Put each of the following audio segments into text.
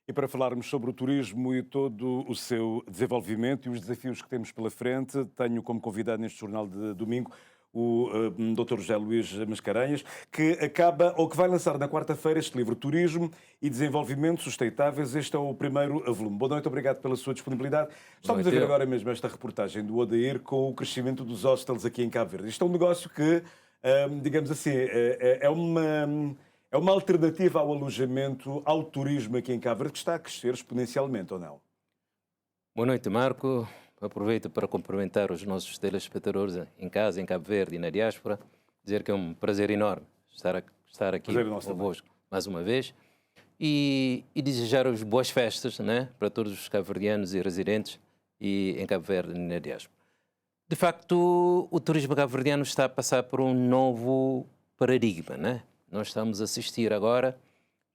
E para falarmos sobre o turismo e todo o seu desenvolvimento e os desafios que temos pela frente, tenho como convidado neste Jornal de Domingo o Dr. José Luís Mascarenhas, que acaba ou que vai lançar na quarta-feira este livro Turismo e Desenvolvimento Sustentáveis. Este é o primeiro volume. Boa noite, obrigado pela sua disponibilidade. Boa Estamos a noite, ver eu. agora mesmo esta reportagem do Odair com o crescimento dos hostels aqui em Cabo Verde. Isto é um negócio que, digamos assim, é uma alternativa ao alojamento, ao turismo aqui em Cabo Verde, que está a crescer exponencialmente, ou não? Boa noite, Marco. Aproveito para cumprimentar os nossos telespectadores em casa, em Cabo Verde e na diáspora. Dizer que é um prazer enorme estar aqui Prazer é nosso também. convosco mais uma vez. E desejar-vos boas festas, né, para todos os cabo-verdianos e residentes em Cabo Verde e na diáspora. De facto, o turismo cabo-verdiano está a passar por um novo paradigma, né? Nós estamos a assistir agora,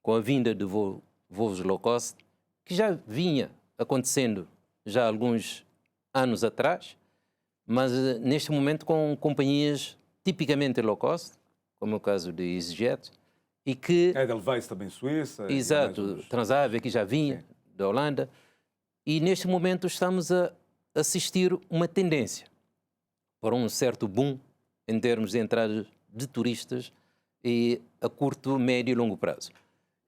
com a vinda de voos low cost, que já vinha acontecendo já há alguns anos atrás, mas neste momento com companhias tipicamente low cost, como é o caso de EasyJet, e que, Edelweiss também Suíça. E mais exato, uns. Transavia, que já vinha Sim. da Holanda, e neste momento estamos a assistir uma tendência para um certo boom em termos de entrada de turistas e a curto, médio e longo prazo.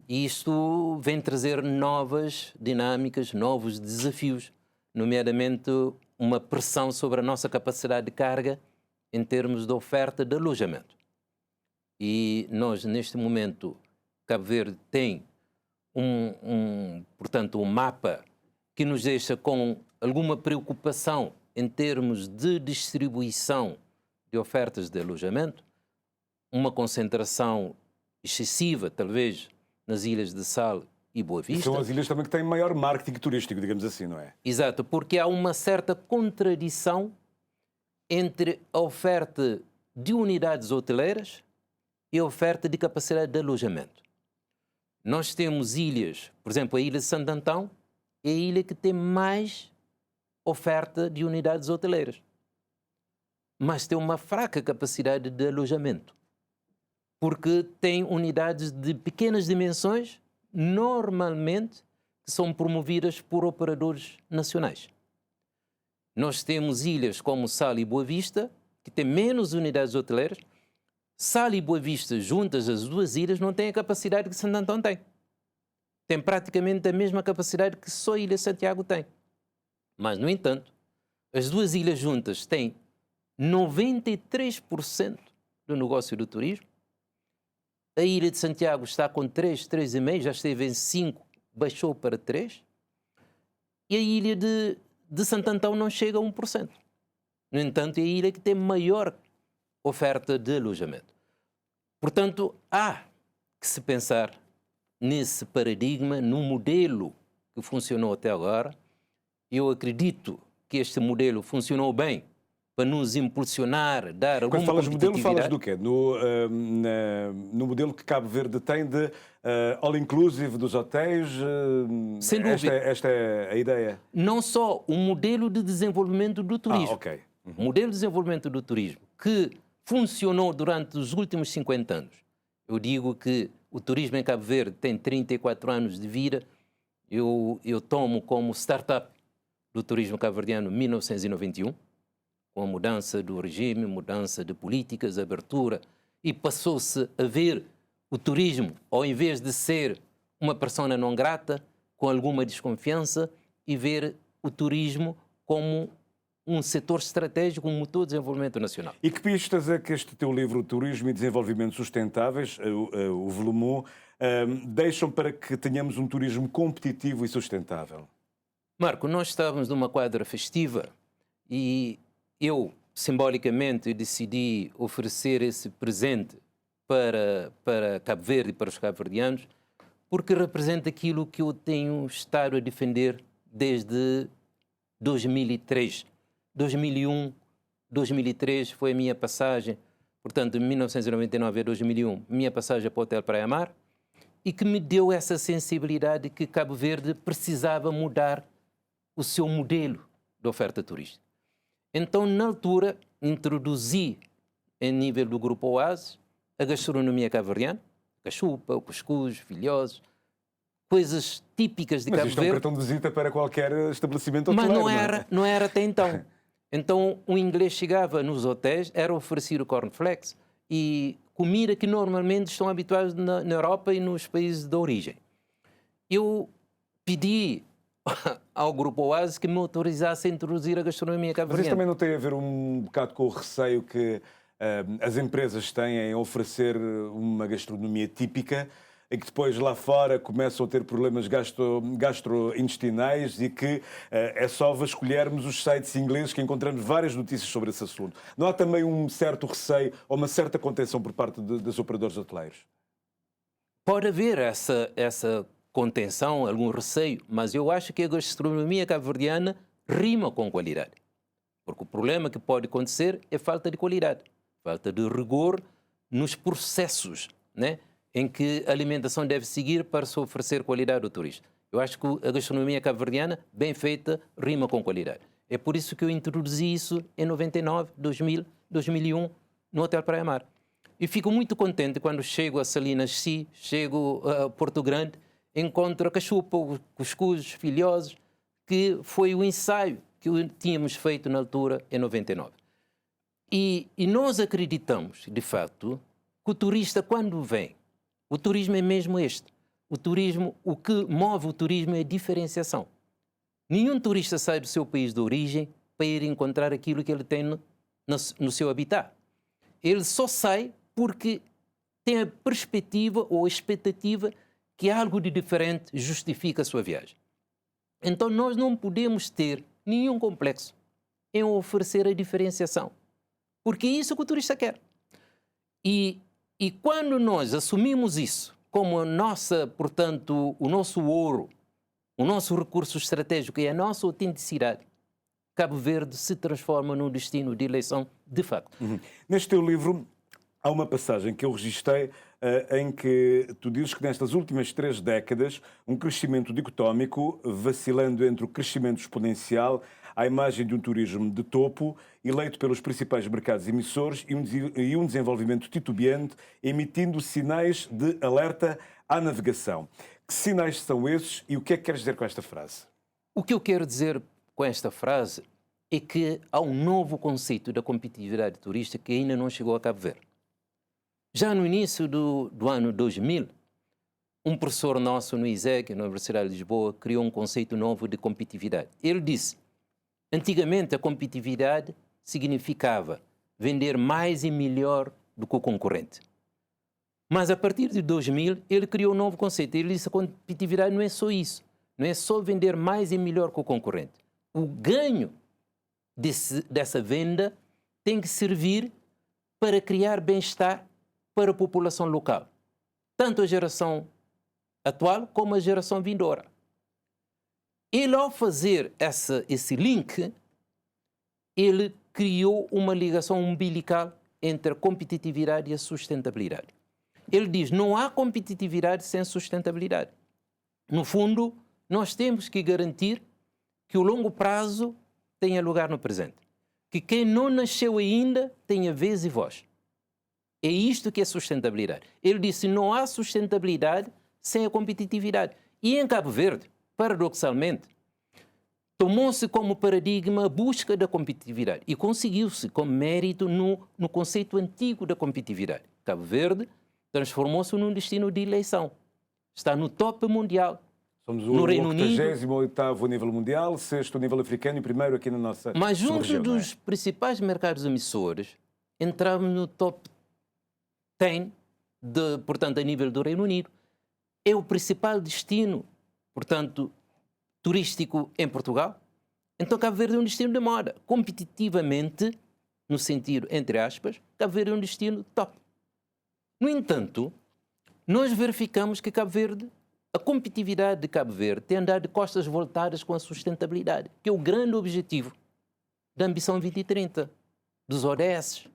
E isto vem trazer novas dinâmicas, novos desafios, nomeadamente uma pressão sobre a nossa capacidade de carga em termos de oferta de alojamento. E nós, neste momento, Cabo Verde tem portanto, um mapa que nos deixa com alguma preocupação em termos de distribuição de ofertas de alojamento, uma concentração excessiva, talvez, nas ilhas de Sal e Boa E Vista. são as ilhas também que têm maior marketing turístico, digamos assim, não é? Exato, porque há uma certa contradição entre a oferta de unidades hoteleiras e a oferta de capacidade de alojamento. Nós temos ilhas, por exemplo, a ilha de Santo Antão é a ilha que tem mais oferta de unidades hoteleiras, mas tem uma fraca capacidade de alojamento, porque tem unidades de pequenas dimensões, normalmente, que são promovidas por operadores nacionais. Nós temos ilhas como Sal e Boa Vista, que têm menos unidades hoteleiras. Sal e Boa Vista, juntas as duas ilhas, não têm a capacidade que Santo Antão tem. Tem praticamente a mesma capacidade que só a Ilha de Santiago tem. Mas, no entanto, as duas ilhas juntas têm 93% do negócio do turismo. A Ilha de Santiago está com 3, 3,5%, já esteve em 5%, baixou para 3%. E a Ilha de Santo Antão não chega a 1%. No entanto, é a ilha que tem maior oferta de alojamento. Portanto, há que se pensar nesse paradigma, no modelo que funcionou até agora. Eu acredito que este modelo funcionou bem para nos impulsionar, dar alguma Quando falas modelo, falas competitividade. do quê? No modelo que Cabo Verde tem de all-inclusive dos hotéis? Sem dúvida. Esta é a ideia? Não só o modelo de desenvolvimento do turismo, Ok. o modelo de desenvolvimento do turismo, que funcionou durante os últimos 50 anos. Eu digo que o turismo em Cabo Verde tem 34 anos de vida. Eu tomo como startup do turismo cabo-verdiano 1991, com a mudança do regime, mudança de políticas, abertura, e passou-se a ver o turismo, ao invés de ser uma persona não grata, com alguma desconfiança, e ver o turismo como um setor estratégico, um motor de desenvolvimento nacional. E que pistas é que este teu livro, Turismo e Desenvolvimento Sustentáveis, o volume 1, deixam para que tenhamos um turismo competitivo e sustentável? Marco, nós estávamos numa quadra festiva e eu, simbolicamente, decidi oferecer esse presente para Cabo Verde e para os cabo-verdianos, porque representa aquilo que eu tenho estado a defender desde 2003. 2001, 2003 foi a minha passagem, portanto, de 1999 a 2001, minha passagem para o Hotel Praia Mar, e que me deu essa sensibilidade que Cabo Verde precisava mudar o seu modelo de oferta turística. Então, na altura, introduzi, em nível do Grupo Oasis, a gastronomia cabo-verdiana, cachupa, o cuscuz, filhosos, coisas típicas de Mas Cabo isto é um Verde. cartão de visita para qualquer estabelecimento Mas hoteleiro, não era até então. Então, um inglês chegava nos hotéis, era oferecido cornflakes e comida que normalmente estão habituados na Europa e nos países de origem. Eu pedi ao Grupo Oasis que me autorizasse a introduzir a gastronomia Mas cabo-verdiana. isso também não tem a ver um bocado com o receio que as empresas têm em oferecer uma gastronomia típica e que depois lá fora começam a ter problemas gastrointestinais e que é só vasculharmos os sites ingleses que encontramos várias notícias sobre esse assunto. Não há também um certo receio ou uma certa contenção por parte dos operadores hoteleiros? Pode haver essa contenção, algum receio, mas eu acho que a gastronomia cabo-verdiana rima com qualidade. Porque o problema que pode acontecer é falta de qualidade, falta de rigor nos processos, né, em que a alimentação deve seguir para se oferecer qualidade ao turista. Eu acho que a gastronomia cabo-verdiana, bem feita, rima com qualidade. É por isso que eu introduzi isso em 99, 2000, 2001, no Hotel Praia Mar. E fico muito contente quando chego a Salinas Si, chego a Porto Grande, encontro a cachupa, os cuscuz filhosos, que foi o ensaio que tínhamos feito na altura, em 99. E nós acreditamos, de facto, que o turista, quando vem, o turismo é mesmo este. O turismo, o que move o turismo é a diferenciação. Nenhum turista sai do seu país de origem para ir encontrar aquilo que ele tem no seu habitat. Ele só sai porque tem a perspectiva ou a expectativa que algo de diferente justifica a sua viagem. Então nós não podemos ter nenhum complexo em oferecer a diferenciação, porque é isso que o turista quer. E quando nós assumimos isso como a nossa, portanto, o nosso ouro, o nosso recurso estratégico e a nossa autenticidade, Cabo Verde se transforma num destino de eleição de facto. Neste teu livro há uma passagem que eu registrei em que tu dizes que nestas últimas 3 décadas um crescimento dicotómico, vacilando entre o crescimento exponencial à imagem de um turismo de topo, eleito pelos principais mercados emissores e um desenvolvimento titubeante, emitindo sinais de alerta à navegação. Que sinais são esses e o que é que queres dizer com esta frase? O que eu quero dizer com esta frase é que há um novo conceito da competitividade turística que ainda não chegou a Cabo Verde. Já no início do ano 2000, um professor nosso no ISEG, na Universidade de Lisboa, criou um conceito novo de competitividade. Ele disse, antigamente a competitividade significava vender mais e melhor do que o concorrente. Mas a partir de 2000, ele criou um novo conceito. Ele disse que a competitividade não é só isso. Não é só vender mais e melhor que o concorrente. O ganho dessa venda tem que servir para criar bem-estar para a população local. Tanto a geração atual como a geração vindoura. Ele, ao fazer esse link, ele criou uma ligação umbilical entre a competitividade e a sustentabilidade. Ele diz, não há competitividade sem sustentabilidade. No fundo, nós temos que garantir que o longo prazo tenha lugar no presente. Que quem não nasceu ainda tenha vez e voz. É isto que é sustentabilidade. Ele disse, não há sustentabilidade sem a competitividade. E em Cabo Verde, paradoxalmente, tomou-se como paradigma a busca da competitividade e conseguiu-se com mérito no conceito antigo da competitividade. Cabo Verde transformou-se num destino de eleição. Está no top mundial. Somos no o Reino Unido, 88º a nível mundial, 6º a nível africano e primeiro aqui na nossa mas junto sub-região, não é? dos principais mercados emissores, entramos no top 10, portanto, a nível do Reino Unido. É o principal destino, portanto, turístico em Portugal. Então, Cabo Verde é um destino de moda. Competitivamente, no sentido, entre aspas, Cabo Verde é um destino top. No entanto, nós verificamos que Cabo Verde, a competitividade de Cabo Verde tem andado de costas voltadas com a sustentabilidade, que é o grande objetivo da Ambição 2030, dos ODS.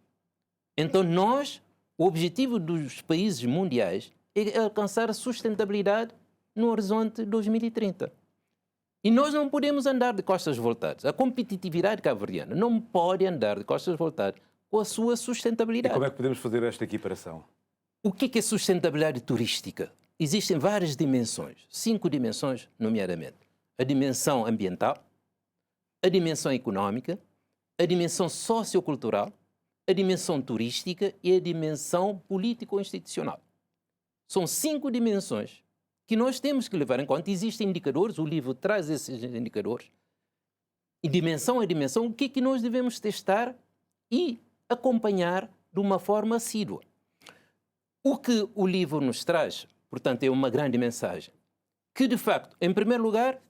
Então, o objetivo dos países mundiais é alcançar a sustentabilidade no horizonte 2030. E nós não podemos andar de costas voltadas. A competitividade cabo-verdiana não pode andar de costas voltadas com a sua E sustentabilidade. como é que podemos fazer esta equiparação? O que é sustentabilidade turística? existem várias dimensões, 5 dimensões, nomeadamente. A dimensão ambiental, a dimensão económica, a dimensão sociocultural, a dimensão turística e a dimensão político-institucional. São 5 dimensões que nós temos que levar em conta. Existem indicadores, o livro traz esses indicadores. E dimensão a dimensão, o que é que nós devemos testar e acompanhar de uma forma assídua. O que o livro nos traz, portanto, é uma grande mensagem. Que, de facto, em primeiro lugar,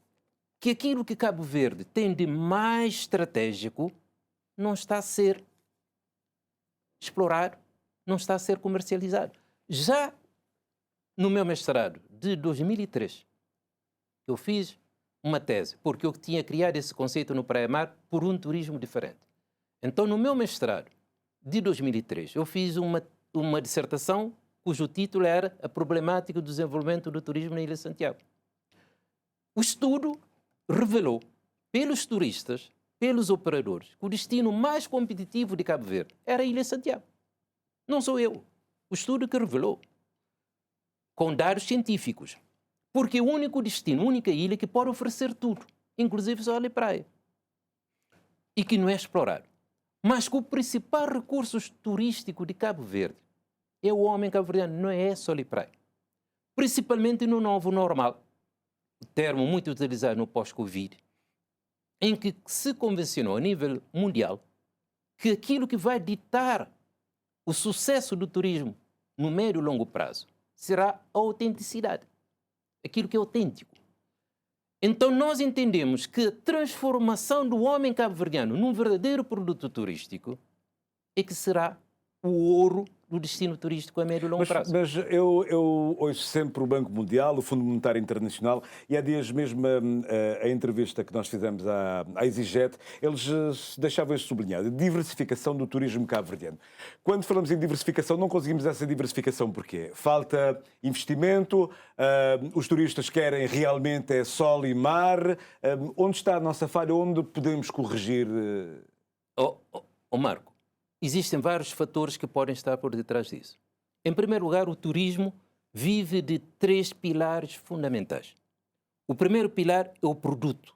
que aquilo que Cabo Verde tem de mais estratégico não está a ser explorado, não está a ser comercializado. Já no meu mestrado de 2003, eu fiz uma tese, porque eu tinha criado esse conceito no Praia-Mar por um turismo diferente. Então, no meu mestrado de 2003, eu fiz uma dissertação cujo título era A Problemática do Desenvolvimento do Turismo na Ilha de Santiago. O estudo revelou, pelos turistas, pelos operadores, que o destino mais competitivo de Cabo Verde era a Ilha de Santiago. Não sou eu. O estudo que revelou, com dados científicos, porque é o único destino, a única ilha que pode oferecer tudo, inclusive sol e praia, e que não é explorado. Mas que o principal recurso turístico de Cabo Verde é o homem cabo-verdiano, não é sol e praia. Principalmente no novo normal, o termo muito utilizado no pós-Covid, em que se convencionou a nível mundial que aquilo que vai ditar o sucesso do turismo no médio e longo prazo será a autenticidade, aquilo que é autêntico. Então nós entendemos que a transformação do homem cabo-verdiano num verdadeiro produto turístico é que será o ouro do destino turístico a médio e longo prazo. Mas eu ouço sempre o Banco Mundial, o Fundo Monetário Internacional, e há dias mesmo a entrevista que nós fizemos à EasyJet, eles deixavam isso sublinhado, diversificação do turismo cabo-verdiano. Quando falamos em diversificação, não conseguimos essa diversificação porquê? Falta investimento, os turistas querem realmente é sol e mar. Onde está a nossa falha? Onde podemos corrigir? Marco, existem vários fatores que podem estar por detrás disso. Em primeiro lugar, o turismo vive de 3 pilares fundamentais. O primeiro pilar é o produto.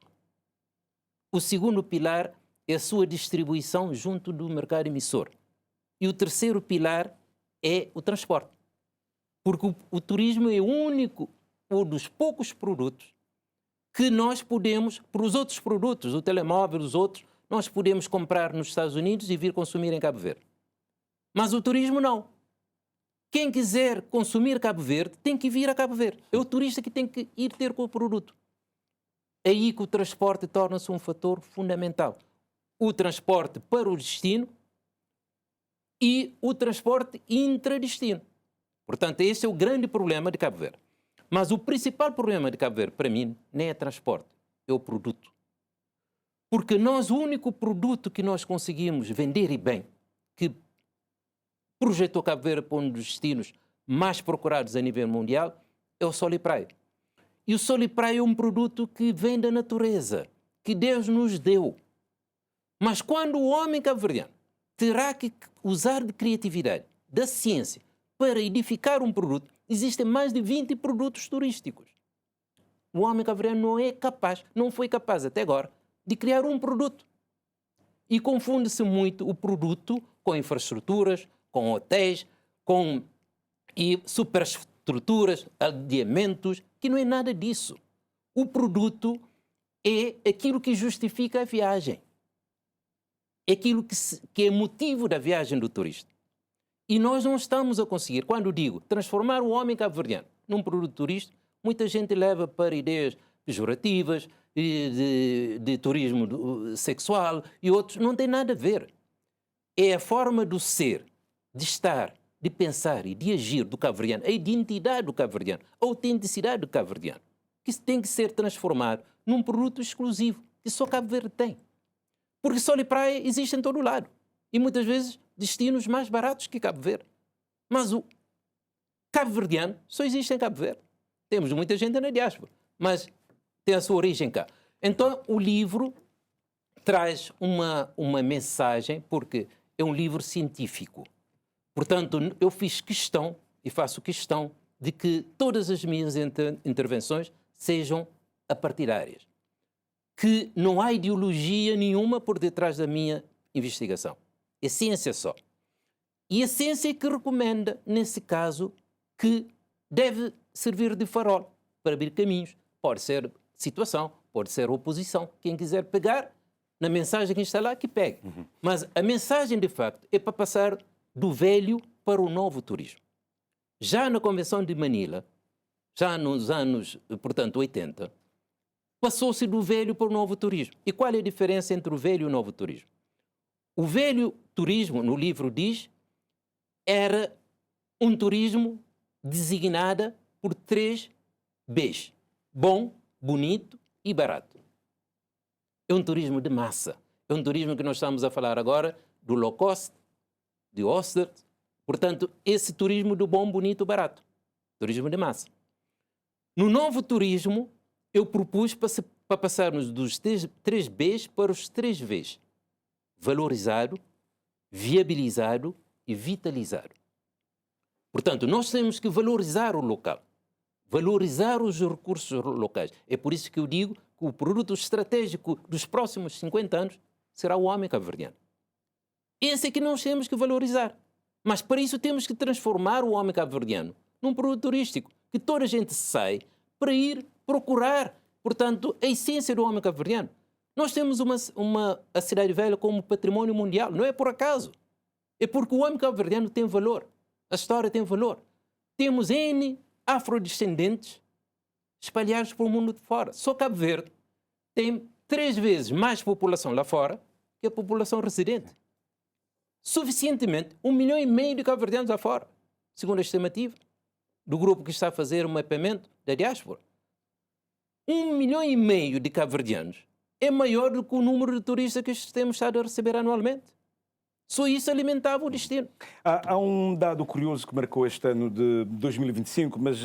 O segundo pilar é a sua distribuição junto do mercado emissor. E o terceiro pilar é o transporte. Porque o turismo é o único, ou dos poucos produtos que nós podemos, para os outros produtos, o telemóvel, os outros, nós podemos comprar nos Estados Unidos e vir consumir em Cabo Verde. Mas o turismo não. Quem quiser consumir Cabo Verde tem que vir a Cabo Verde. É o turista que tem que ir ter com o produto. É aí que o transporte torna-se um fator fundamental. O transporte para o destino e o transporte intradestino. Portanto, esse é o grande problema de Cabo Verde. Mas o principal problema de Cabo Verde, para mim, nem é transporte, é o produto. Porque nós, o único produto que nós conseguimos vender e bem, que projetou Cabo Verde para um dos destinos mais procurados a nível mundial, é o sol e praia. E o sol e praia é um produto que vem da natureza, que Deus nos deu. Mas quando o homem cabo-verdiano terá que usar de criatividade, da ciência, para edificar um produto, existem mais de 20 produtos turísticos. O homem cabo-verdiano não é capaz, não foi capaz até agora, de criar um produto. E confunde-se muito o produto com infraestruturas, com hotéis, com superestruturas, aldeamentos, que não é nada disso. O produto é aquilo que justifica a viagem. É aquilo que é motivo da viagem do turista. E nós não estamos a conseguir, quando digo transformar o homem cabo-verdiano num produto turístico, muita gente leva para ideias pejorativas, de turismo sexual e outros, não tem nada a ver. É a forma do ser, de estar, de pensar e de agir do cabo-verdiano, a identidade do cabo-verdiano, a autenticidade do cabo-verdiano, que tem que ser transformado num produto exclusivo, que só Cabo Verde tem. Porque sol e praia existem em todo o lado. E muitas vezes destinos mais baratos que Cabo Verde. Mas o cabo-verdiano só existe em Cabo Verde. Temos muita gente na diáspora, mas tem a sua origem cá. Então, o livro traz uma mensagem, porque é um livro científico. Portanto, eu fiz questão, e faço questão, de que todas as minhas intervenções sejam apartidárias, que não há ideologia nenhuma por detrás da minha investigação. É ciência só. E a ciência é que recomenda, nesse caso, que deve servir de farol para abrir caminhos. Pode ser situação, pode ser oposição. Quem quiser pegar na mensagem que está lá, que pegue. Mas a mensagem, de facto, é para passar do velho para o novo turismo. Já na Convenção de Manila, já nos anos, portanto, 80, passou-se do velho para o novo turismo. E qual é a diferença entre o velho e o novo turismo? O velho turismo, no livro diz, era um turismo designado por 3 Bs: bom, bonito e barato. É um turismo de massa. É um turismo que nós estamos a falar agora do low cost, de hostel. Portanto, esse turismo do bom, bonito e barato. Turismo de massa. No novo turismo, eu propus para passarmos dos 3 Bs para os 3 Vs. Valorizado, viabilizado e vitalizado. Portanto, nós temos que valorizar o local, valorizar os recursos locais. É por isso que eu digo que o produto estratégico dos próximos 50 anos será o homem cabo-verdiano. Esse é que nós temos que valorizar. Mas para isso temos que transformar o homem cabo-verdiano num produto turístico, que toda a gente sai para ir procurar, portanto, a essência do homem cabo-verdiano. Nós temos a Cidade Velha como património mundial, não é por acaso. É porque o homem cabo-verdiano tem valor, a história tem valor. Temos N afrodescendentes espalhados pelo mundo de fora. Só Cabo Verde tem 3 vezes mais população lá fora que a população residente. Suficientemente, 1,5 milhão de cabo-verdianos lá fora, segundo a estimativa do grupo que está a fazer o mapeamento da diáspora. 1,5 milhão de cabo-verdianos é maior do que o número de turistas que temos estado a receber anualmente. Só isso alimentava o destino. Há um dado curioso que marcou este ano de 2025, mas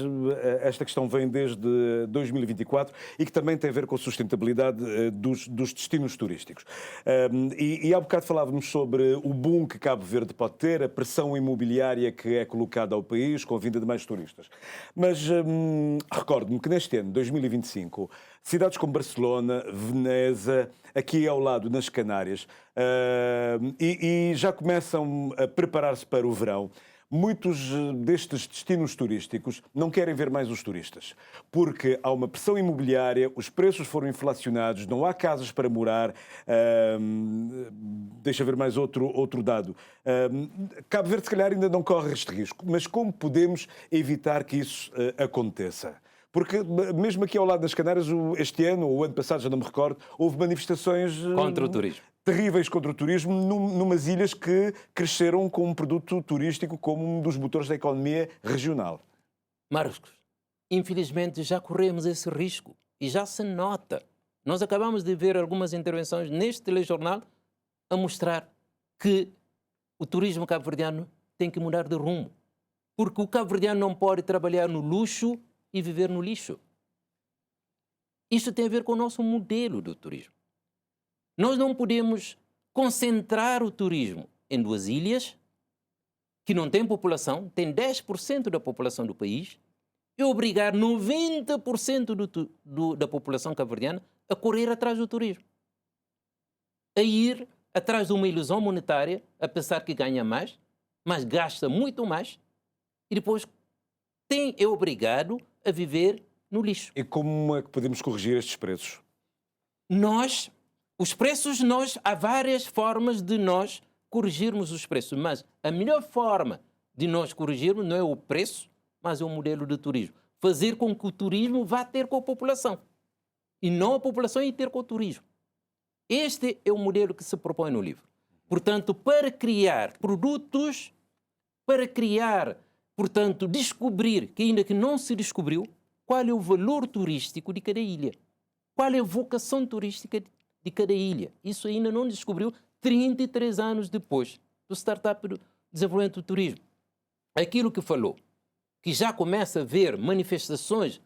esta questão vem desde 2024 e que também tem a ver com a sustentabilidade dos destinos turísticos. E há bocado falávamos sobre o boom que Cabo Verde pode ter, a pressão imobiliária que é colocada ao país com a vinda de mais turistas. Mas recordo-me que neste ano, 2025, cidades como Barcelona, Veneza, aqui ao lado, nas Canárias, e já começam a preparar-se para o verão. Muitos destes destinos turísticos não querem ver mais os turistas, porque há uma pressão imobiliária, os preços foram inflacionados, não há casas para morar. Deixa ver mais outro dado. Cabo Verde, se calhar, ainda não corre este risco, mas como podemos evitar que isso aconteça? Porque mesmo aqui ao lado das Canárias, este ano, ou o ano passado, já não me recordo, houve manifestações Contra o turismo. Terríveis contra o turismo, numas ilhas que cresceram com um produto turístico como um dos motores da economia regional. Marcos, infelizmente já corremos esse risco e já se nota. Nós acabamos de ver algumas intervenções neste telejornal a mostrar que o turismo cabo-verdiano tem que mudar de rumo. Porque o cabo-verdiano não pode trabalhar no luxo e viver no lixo. Isto tem a ver com o nosso modelo do turismo. Nós não podemos concentrar o turismo em 2 ilhas, que não têm população, tem 10% da população do país, e obrigar 90% da população cabo-verdiana a correr atrás do turismo. A ir atrás de uma ilusão monetária, a pensar que ganha mais, mas gasta muito mais, e depois é obrigado a viver no lixo. E como é que podemos corrigir estes preços? Há várias formas de nós corrigirmos os preços, mas a melhor forma de nós corrigirmos não é o preço, mas é o modelo de turismo. Fazer com que o turismo vá ter com a população e não a população ir ter com o turismo. Este é o modelo que se propõe no livro. Portanto, para criar produtos, portanto, descobrir, que ainda que não se descobriu, qual é o valor turístico de cada ilha. Qual é a vocação turística de cada ilha. Isso ainda não descobriu 33 anos depois do Startup do Desenvolvimento do Turismo. Aquilo que falou, que já começa a ver manifestações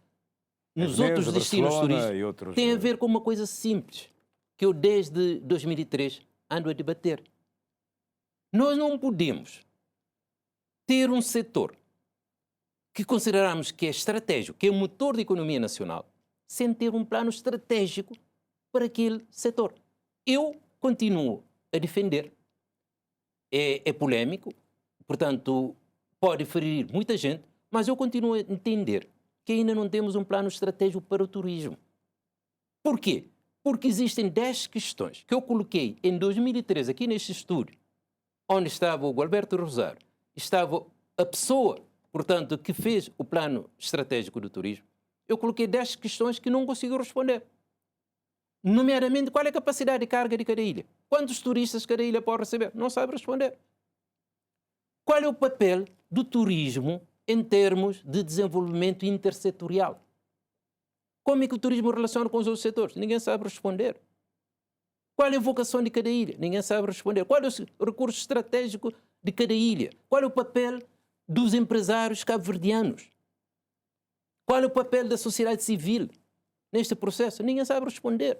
nos outros destinos turísticos, tem a ver com uma coisa simples, que eu desde 2003 ando a debater. Nós não podemos ter um setor que consideramos que é estratégico, que é o motor da economia nacional, sem ter um plano estratégico para aquele setor. Eu continuo a defender, é polémico, portanto, pode ferir muita gente, mas eu continuo a entender que ainda não temos um plano estratégico para o turismo. Por quê? Porque existem 10 questões que eu coloquei em 2013 aqui neste estúdio, onde estava o Gualberto Rosário, estava a pessoa, portanto, que fez o plano estratégico do turismo. Eu coloquei 10 questões que não consigo responder. Nomeadamente, qual é a capacidade de carga de cada ilha? Quantos turistas cada ilha pode receber? Não sabe responder. Qual é o papel do turismo em termos de desenvolvimento intersetorial? Como é que o turismo relaciona com os outros setores? Ninguém sabe responder. Qual é a vocação de cada ilha? Ninguém sabe responder. Qual é o recurso estratégico de cada ilha? Qual é o papel dos empresários cabo-verdianos? Qual é o papel da sociedade civil neste processo? Ninguém sabe responder.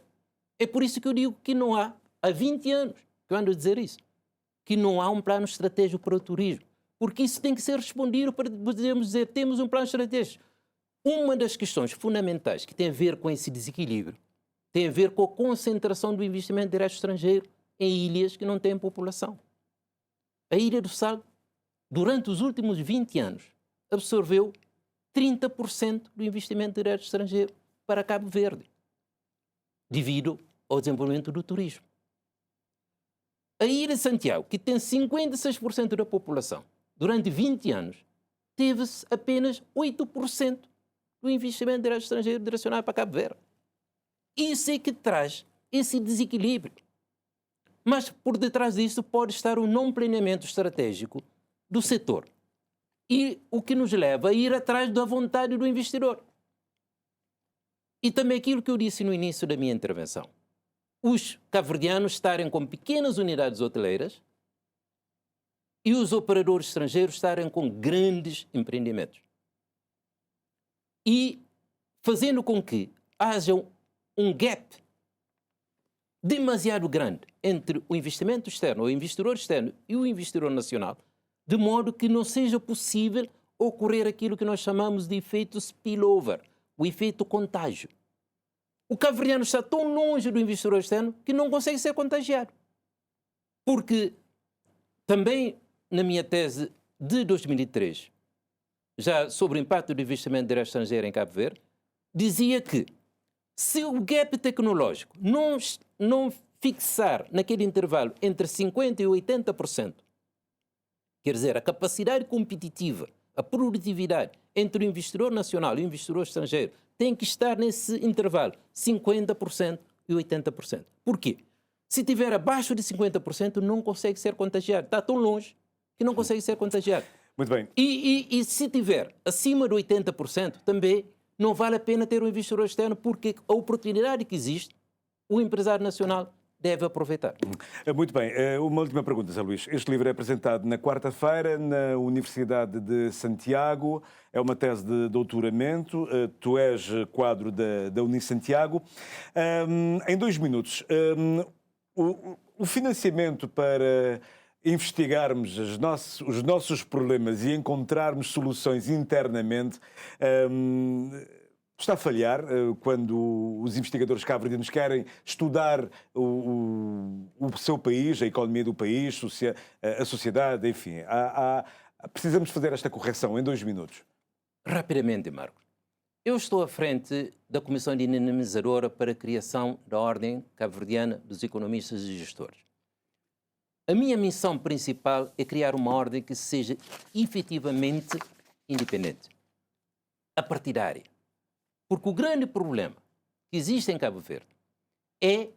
É por isso que eu digo que não há 20 anos que eu ando a dizer isso, que não há um plano estratégico para o turismo, porque isso tem que ser respondido para podermos dizer temos um plano estratégico. Uma das questões fundamentais que tem a ver com esse desequilíbrio tem a ver com a concentração do investimento direto estrangeiro em ilhas que não têm população. A Ilha do Sal, durante os últimos 20 anos, absorveu 30% do investimento direto estrangeiro para Cabo Verde, devido ao desenvolvimento do turismo. A Ilha de Santiago, que tem 56% da população, durante 20 anos, teve apenas 8% do investimento direto estrangeiro direcionado para Cabo Verde. Isso é que traz esse desequilíbrio. Mas por detrás disso pode estar o não planeamento estratégico do setor. E o que nos leva a ir atrás da vontade do investidor. E também aquilo que eu disse no início da minha intervenção. Os cabo-verdianos estarem com pequenas unidades hoteleiras e os operadores estrangeiros estarem com grandes empreendimentos. E fazendo com que haja um gap demasiado grande entre o investimento externo, o investidor externo e o investidor nacional, de modo que não seja possível ocorrer aquilo que nós chamamos de efeito spillover, o efeito contágio. O cabo-verdiano está tão longe do investidor externo que não consegue ser contagiado. Porque também na minha tese de 2003, já sobre o impacto do investimento direto estrangeiro em Cabo Verde, dizia que se o gap tecnológico não fixar naquele intervalo entre 50% e 80%, quer dizer, a capacidade competitiva, a produtividade entre o investidor nacional e o investidor estrangeiro tem que estar nesse intervalo 50% e 80%. Por quê? Se estiver abaixo de 50%, não consegue ser contagiado. Está tão longe que não consegue ser contagiado. Muito bem. E se estiver acima de 80%, também não vale a pena ter um investidor externo, porque a oportunidade que existe, o empresário nacional deve aproveitar. Muito bem. Uma última pergunta, Zé Luís. Este livro é apresentado na quarta-feira na Universidade de Santiago. É uma tese de doutoramento. Tu és quadro da Unisantiago. Em 2 minutos, o financiamento para investigarmos os nossos problemas e encontrarmos soluções internamente está a falhar quando os investigadores cabo-verdianos querem estudar o seu país, a economia do país, a sociedade, enfim. Precisamos fazer esta correção em 2 minutos. Rapidamente, Marcos. Eu estou à frente da Comissão Dinamizadora para a Criação da Ordem Cabo-Verdiana dos Economistas e Gestores. A minha missão principal é criar uma ordem que seja efetivamente independente, apartidária. Porque o grande problema que existe em Cabo Verde é a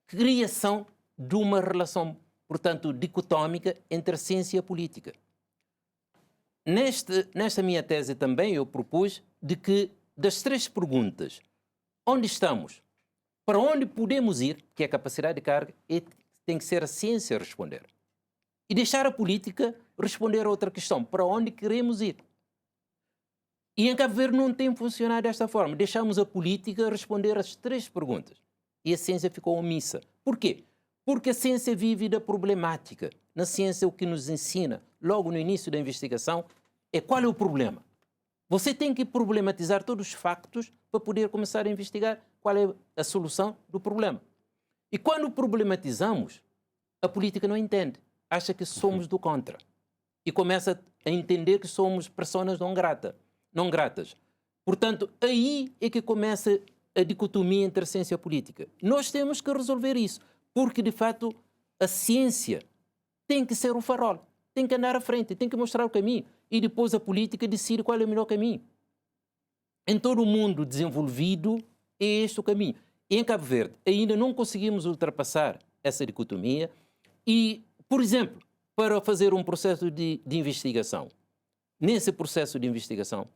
criação de uma relação, portanto, dicotómica entre a ciência e a política. Nesta minha tese também eu propus de que das 3 perguntas, onde estamos, para onde podemos ir, que é a capacidade de carga, tem que ser a ciência a responder. E deixar a política responder a outra questão, para onde queremos ir. E em Cabo Verde não tem funcionado desta forma. Deixamos a política responder as 3 perguntas. E a ciência ficou omissa. Por quê? Porque a ciência vive da problemática. Na ciência, o que nos ensina, logo no início da investigação, é qual é o problema. Você tem que problematizar todos os factos para poder começar a investigar qual é a solução do problema. E quando problematizamos, a política não entende. Acha que somos do contra. E começa a entender que somos pessoas não gratas. Portanto, aí é que começa a dicotomia entre a ciência e a política. Nós temos que resolver isso, porque, de fato, a ciência tem que ser o farol, tem que andar à frente, tem que mostrar o caminho. E depois a política decide qual é o melhor caminho. Em todo o mundo desenvolvido, é este o caminho. Em Cabo Verde, ainda não conseguimos ultrapassar essa dicotomia e, por exemplo, para fazer um processo de investigação, nesse processo de investigação,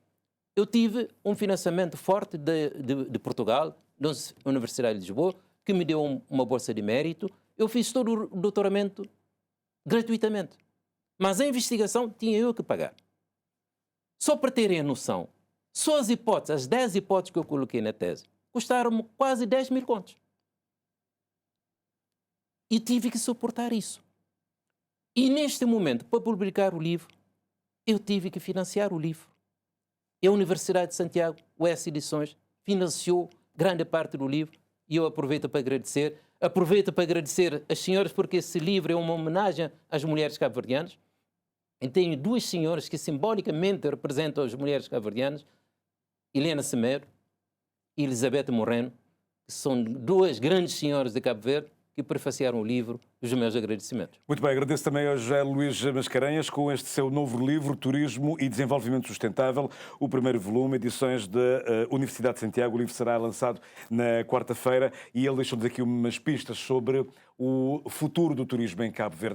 eu tive um financiamento forte de Portugal, da Universidade de Lisboa, que me deu uma bolsa de mérito. Eu fiz todo o doutoramento gratuitamente. Mas a investigação tinha eu que pagar. Só para terem a noção, só as hipóteses, as 10 hipóteses que eu coloquei na tese, custaram-me quase 10 mil contos. E tive que suportar isso. E neste momento, para publicar o livro, eu tive que financiar o livro. E a Universidade de Santiago, o S Edições, financiou grande parte do livro e eu aproveito para agradecer. Aproveito para agradecer às senhoras porque esse livro é uma homenagem às mulheres cabo-verdianas. E tenho duas senhoras que simbolicamente representam as mulheres cabo-verdianas, Helena Semedo e Elizabeth Moreno, que são duas grandes senhoras de Cabo Verde, que prefaciaram o livro, os meus agradecimentos. Muito bem, agradeço também ao José Luís Mascarenhas com este seu novo livro, Turismo e Desenvolvimento Sustentável, o primeiro volume, edições da Universidade de Santiago. O livro será lançado na quarta-feira e ele deixou-nos aqui umas pistas sobre o futuro do turismo em Cabo Verde.